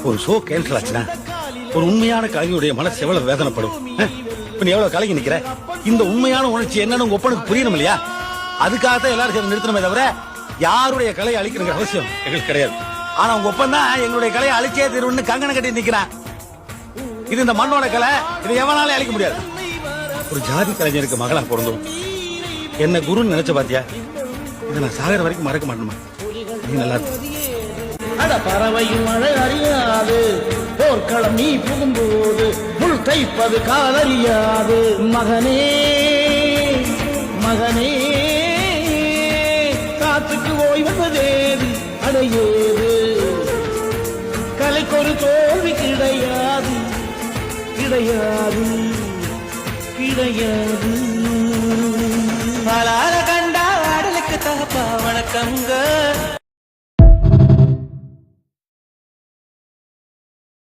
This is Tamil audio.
ஒரு ஷோ கேன்சல் ஆச்சுன்னா ஒரு உண்மையான கலைஞருடைய மனசு எவ்வளவு வேதனைப்படும். இப்ப நீ எவ்வளவு கலங்கி நிக்கிற? இந்த உண்மையான உணர்ச்சி என்னன்னு உங்க ஒப்பனுக்கு புரியணும் இல்லையா? அதுக்காகத்தான் எல்லாரும் சேர்ந்து நிறுத்தணுமே தவிர யாருடைய கலையை அழிக்கிற அவசியம் எங்களுக்கு கிடையாது. ஆனா உங்க ஒப்பன் தான் எங்களுடைய கலையை அழிச்சே தீர்வுன்னு கங்கணம் கட்டி நிக்கிறான். இது இந்த மண்ணோட கலை, இது எவனாலே அழிக்க முடியாது. ஒரு ஜாதி கலைஞருக்கு மகளா பிறந்தோம். என்ன குருன்னு நினைச்ச பாத்தியா? இதை நான் சாகர வரைக்கும் மறக்க மாட்டேமா. நீ நல்லா அட பறவையும் மழை அறியாது, போர்க்களம் நீ புகும்போது முள் தைப்பது காலறியாது. மகனே மகனே காத்துக்கு ஓய்வதேது அடையேது, கலைக்கொரு தோல்வி கிடையாது கிடையாது கிடையாது. பலால கண்டா ஆடலுக்கு தகப்பா வணக்கங்க.